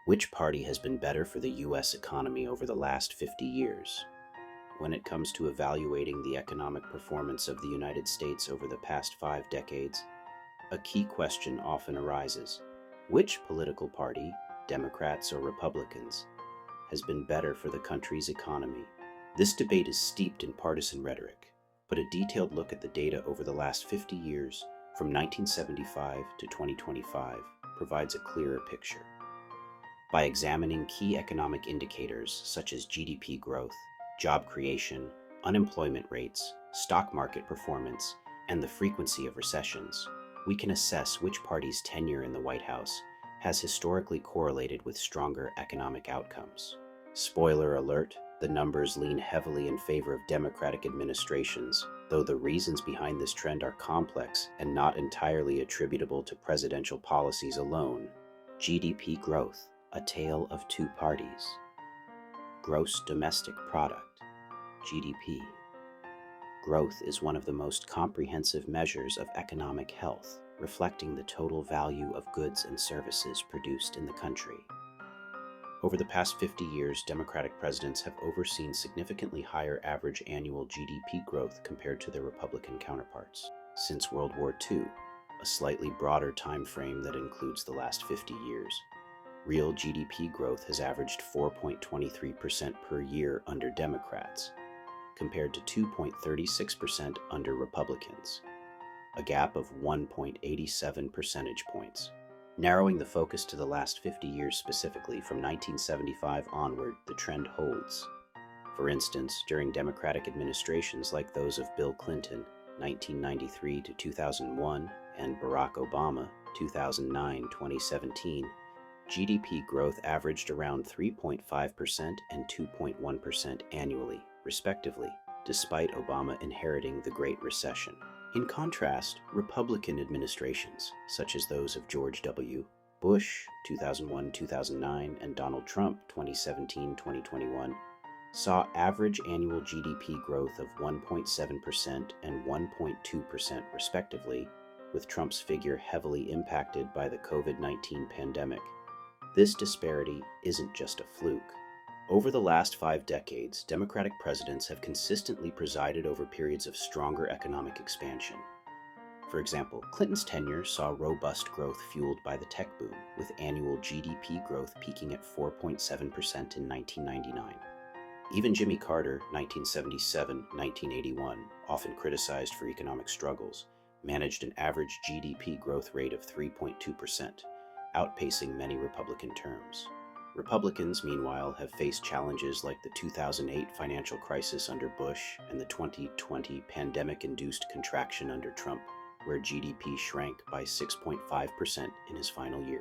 Which party has been better for the U.S. economy over the last 50 years? When it comes to evaluating the economic performance of the United States over the past 5 decades, a key question often arises. Which political party, Democrats or Republicans, has been better for the country's economy? This debate is steeped in partisan rhetoric, but a detailed look at the data over the last 50 years, from 1975 to 2025, provides a clearer picture. By examining key economic indicators such as GDP growth, job creation, unemployment rates, stock market performance, and the frequency of recessions, we can assess which party's tenure in the White House has historically correlated with stronger economic outcomes. Spoiler alert, the numbers lean heavily in favor of Democratic administrations, though the reasons behind this trend are complex and not entirely attributable to presidential policies alone. GDP growth, a tale of two parties. Gross domestic product, GDP. Growth is one of the most comprehensive measures of economic health, reflecting the total value of goods and services produced in the country. Over the past 50 years, Democratic presidents have overseen significantly higher average annual GDP growth compared to their Republican counterparts. Since World War II, a slightly broader time frame that includes the last 50 years, real GDP growth has averaged 4.23% per year under Democrats, compared to 2.36% under Republicans, a gap of 1.87 percentage points. Narrowing the focus to the last 50 years specifically, from 1975 onward, the trend holds. For instance, during Democratic administrations like those of Bill Clinton, 1993 to 2001, and Barack Obama, 2009-2017, GDP growth averaged around 3.5% and 2.1% annually, respectively, despite Obama inheriting the Great Recession. In contrast, Republican administrations, such as those of George W. Bush, 2001-2009, and Donald Trump, 2017-2021, saw average annual GDP growth of 1.7% and 1.2% respectively, with Trump's figure heavily impacted by the COVID-19 pandemic. This disparity isn't just a fluke. Over the last 5 decades, Democratic presidents have consistently presided over periods of stronger economic expansion. For example, Clinton's tenure saw robust growth fueled by the tech boom, with annual GDP growth peaking at 4.7% in 1999. Even Jimmy Carter, 1977-1981, often criticized for economic struggles, managed an average GDP growth rate of 3.2%. Outpacing many Republican terms. Republicans, meanwhile, have faced challenges like the 2008 financial crisis under Bush and the 2020 pandemic-induced contraction under Trump, where GDP shrank by 6.5% in his final year.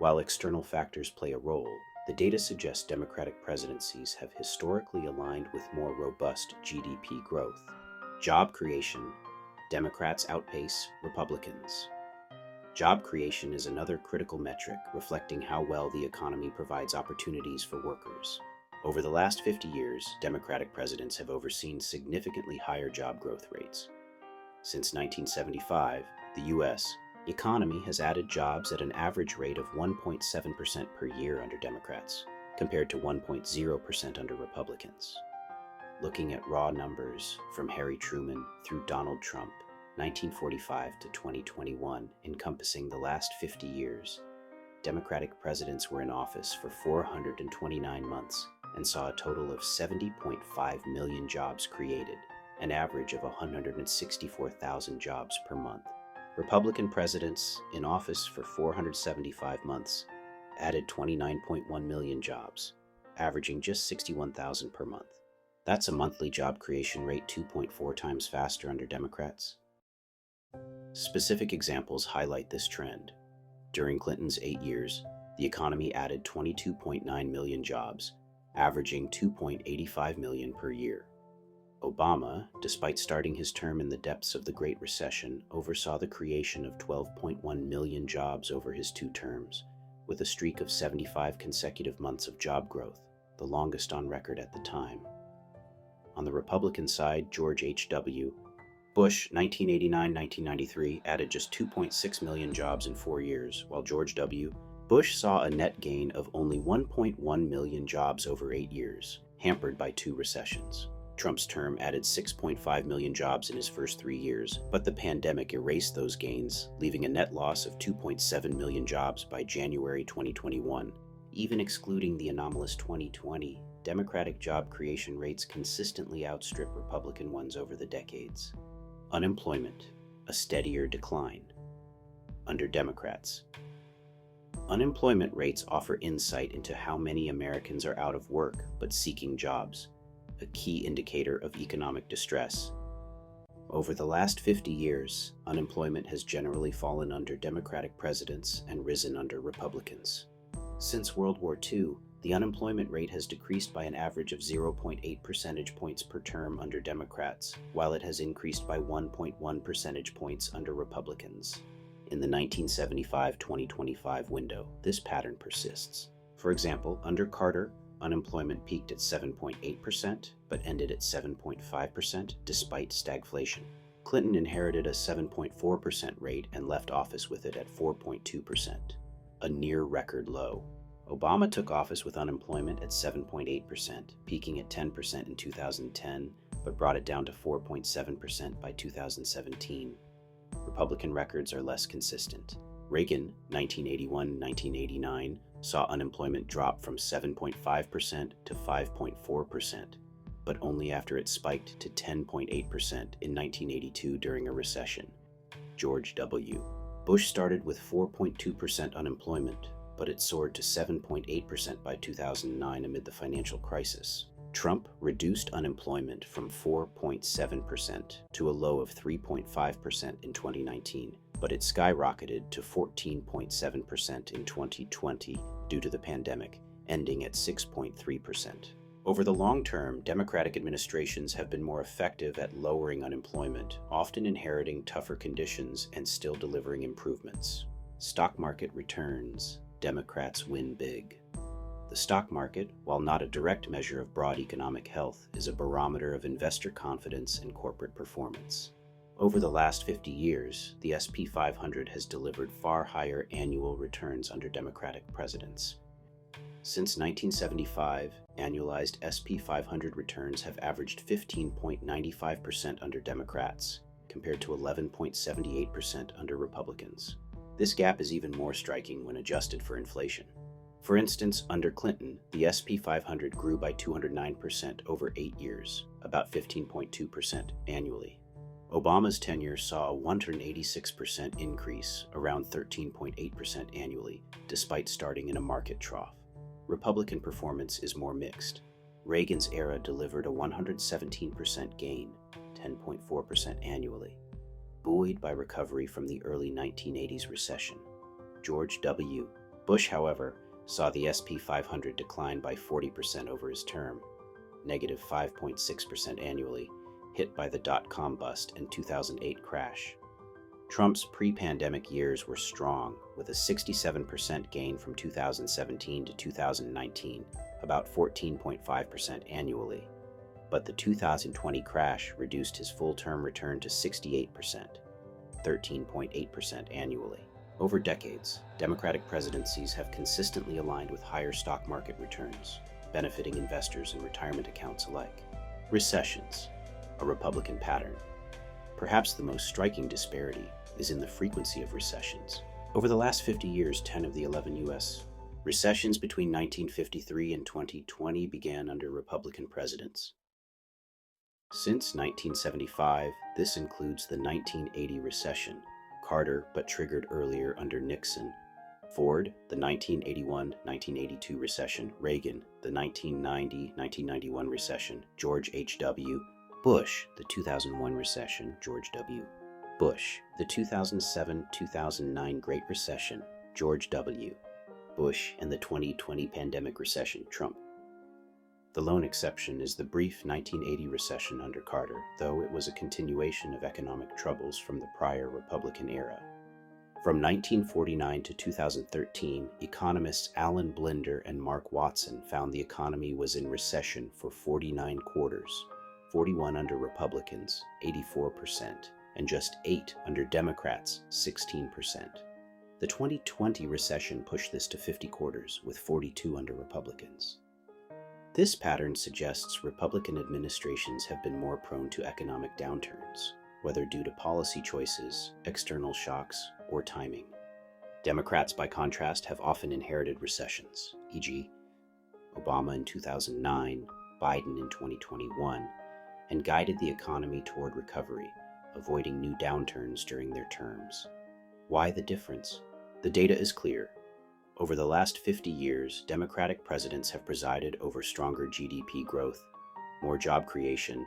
While external factors play a role, the data suggests Democratic presidencies have historically aligned with more robust GDP growth. Job creation, Democrats outpace Republicans. Job creation is another critical metric reflecting how well the economy provides opportunities for workers. Over the last 50 years, Democratic presidents have overseen significantly higher job growth rates. Since 1975, the U.S. economy has added jobs at an average rate of 1.7% per year under Democrats, compared to 1.0% under Republicans. Looking at raw numbers from Harry Truman through Donald Trump, 1945 to 2021, encompassing the last 50 years, Democratic presidents were in office for 429 months and saw a total of 70.5 million jobs created, an average of 164,000 jobs per month. Republican presidents in office for 475 months added 29.1 million jobs, averaging just 61,000 per month. That's a monthly job creation rate 2.4 times faster under Democrats. Specific examples highlight this trend. During Clinton's 8 years, the economy added 22.9 million jobs, averaging 2.85 million per year. Obama, despite starting his term in the depths of the Great Recession, oversaw the creation of 12.1 million jobs over his 2 terms, with a streak of 75 consecutive months of job growth, the longest on record at the time. On the Republican side, George H.W. Bush, 1989-1993, added just 2.6 million jobs in 4 years, while George W. Bush saw a net gain of only 1.1 million jobs over 8 years, hampered by 2 recessions. Trump's term added 6.5 million jobs in his first 3 years, but the pandemic erased those gains, leaving a net loss of 2.7 million jobs by January 2021. Even excluding the anomalous 2020, Democratic job creation rates consistently outstrip Republican ones over the decades. Unemployment, a steadier decline. Under Democrats. Unemployment rates offer insight into how many Americans are out of work but seeking jobs, a key indicator of economic distress. Over the last 50 years, unemployment has generally fallen under Democratic presidents and risen under Republicans. Since World War II, the unemployment rate has decreased by an average of 0.8 percentage points per term under Democrats, while it has increased by 1.1 percentage points under Republicans. In the 1975-2025 window, this pattern persists. For example, under Carter, unemployment peaked at 7.8% but ended at 7.5% despite stagflation. Clinton inherited a 7.4% rate and left office with it at 4.2%, a near record low. Obama took office with unemployment at 7.8%, peaking at 10% in 2010, but brought it down to 4.7% by 2017. Republican records are less consistent. Reagan, 1981-1989, saw unemployment drop from 7.5% to 5.4%, but only after it spiked to 10.8% in 1982 during a recession. George W. Bush started with 4.2% unemployment, but it soared to 7.8% by 2009 amid the financial crisis. Trump reduced unemployment from 4.7% to a low of 3.5% in 2019, but it skyrocketed to 14.7% in 2020 due to the pandemic, ending at 6.3%. Over the long term, Democratic administrations have been more effective at lowering unemployment, often inheriting tougher conditions and still delivering improvements. Stock market returns. Democrats win big. The stock market, while not a direct measure of broad economic health, is a barometer of investor confidence and corporate performance. Over the last 50 years, the S&P 500 has delivered far higher annual returns under Democratic presidents. Since 1975, annualized S&P 500 returns have averaged 15.95% under Democrats, compared to 11.78% under Republicans. This gap is even more striking when adjusted for inflation. For instance, under Clinton, the S&P 500 grew by 209% over 8 years, about 15.2% annually. Obama's tenure saw a 186% increase, around 13.8% annually, despite starting in a market trough. Republican performance is more mixed. Reagan's era delivered a 117% gain, 10.4% annually, buoyed by recovery from the early 1980s recession. George W. Bush, however, saw the S&P 500 decline by 40% over his term, negative 5.6% annually, hit by the dot-com bust and 2008 crash. Trump's pre-pandemic years were strong, with a 67% gain from 2017 to 2019, about 14.5% annually. But the 2020 crash reduced his full-term return to 68%, 13.8% annually. Over decades, Democratic presidencies have consistently aligned with higher stock market returns, benefiting investors and retirement accounts alike. Recessions, a Republican pattern. Perhaps the most striking disparity is in the frequency of recessions. Over the last 50 years, 10 of the 11 U.S. recessions between 1953 and 2020 began under Republican presidents. Since 1975, this includes the 1980 recession, Carter, but triggered earlier under Nixon, Ford, the 1981-1982 recession, Reagan, the 1990-1991 recession, George H.W. Bush, the 2001 recession, George W. Bush, the 2007-2009 Great Recession, George W. Bush, and the 2020 pandemic recession, Trump. The lone exception is the brief 1980 recession under Carter, though it was a continuation of economic troubles from the prior Republican era. From 1949 to 2013, economists Alan Blinder and Mark Watson found the economy was in recession for 49 quarters, 41 under Republicans, 84%, and just 8 under Democrats, 16%. The 2020 recession pushed this to 50 quarters, with 42 under Republicans. This pattern suggests Republican administrations have been more prone to economic downturns, whether due to policy choices, external shocks, or timing. Democrats, by contrast, have often inherited recessions, e.g., Obama in 2009, Biden in 2021, and guided the economy toward recovery, avoiding new downturns during their terms. Why the difference? The data is clear. Over the last 50 years, Democratic presidents have presided over stronger GDP growth, more job creation,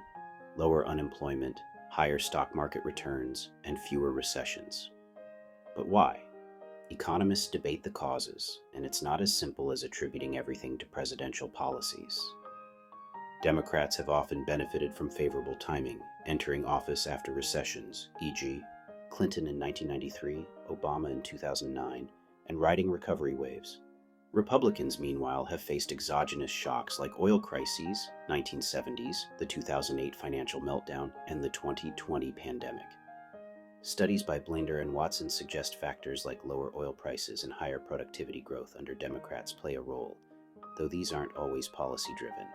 lower unemployment, higher stock market returns, and fewer recessions. But why? Economists debate the causes, and it's not as simple as attributing everything to presidential policies. Democrats have often benefited from favorable timing, entering office after recessions, e.g., Clinton in 1993, Obama in 2009, and riding recovery waves. Republicans, meanwhile, have faced exogenous shocks like oil crises, 1970s, the 2008 financial meltdown, and the 2020 pandemic. Studies by Blinder and Watson suggest factors like lower oil prices and higher productivity growth under Democrats play a role, though these aren't always policy-driven.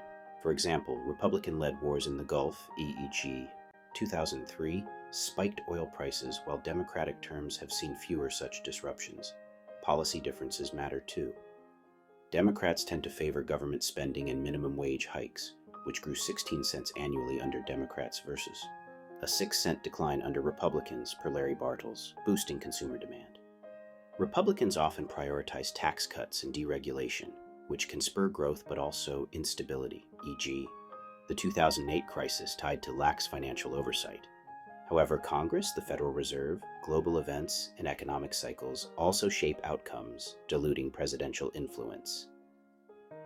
For example, Republican-led wars in the Gulf, e.g., 2003, spiked oil prices, while Democratic terms have seen fewer such disruptions. Policy differences matter too. Democrats tend to favor government spending and minimum wage hikes, which grew 16 cents annually under Democrats versus a 6-cent decline under Republicans, per Larry Bartels, boosting consumer demand. Republicans often prioritize tax cuts and deregulation, which can spur growth but also instability, e.g., the 2008 crisis tied to lax financial oversight. However, Congress, the Federal Reserve, global events, and economic cycles also shape outcomes, diluting presidential influence.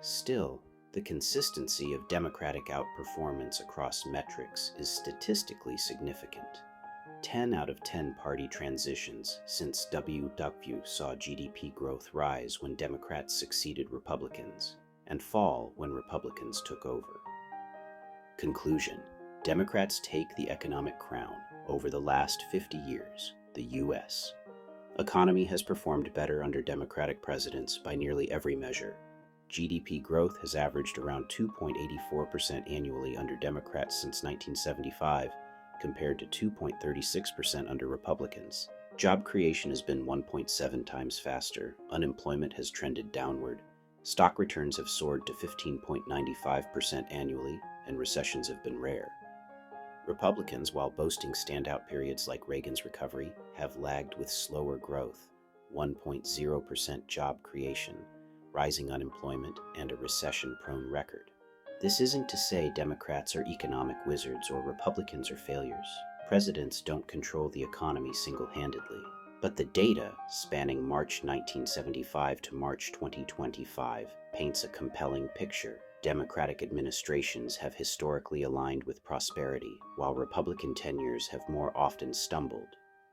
Still, the consistency of Democratic outperformance across metrics is statistically significant. 10 out of 10 party transitions since W.W. saw GDP growth rise when Democrats succeeded Republicans, and fall when Republicans took over. Conclusion: Democrats take the economic crown. Over the last 50 years, the U.S. economy has performed better under Democratic presidents by nearly every measure. GDP growth has averaged around 2.84% annually under Democrats since 1975, compared to 2.36% under Republicans. Job creation has been 1.7 times faster, unemployment has trended downward, stock returns have soared to 15.95% annually, and recessions have been rare. Republicans, while boasting standout periods like Reagan's recovery, have lagged with slower growth, 1.0% job creation, rising unemployment, and a recession-prone record. This isn't to say Democrats are economic wizards or Republicans are failures. Presidents don't control the economy single-handedly. But the data, spanning March 1975 to March 2025, paints a compelling picture. Democratic administrations have historically aligned with prosperity, while Republican tenures have more often stumbled.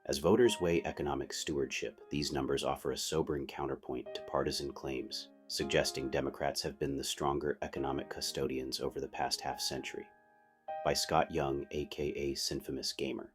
As voters weigh economic stewardship, these numbers offer a sobering counterpoint to partisan claims, suggesting Democrats have been the stronger economic custodians over the past half-century. By Scott Young, aka Sinfamous Gamer.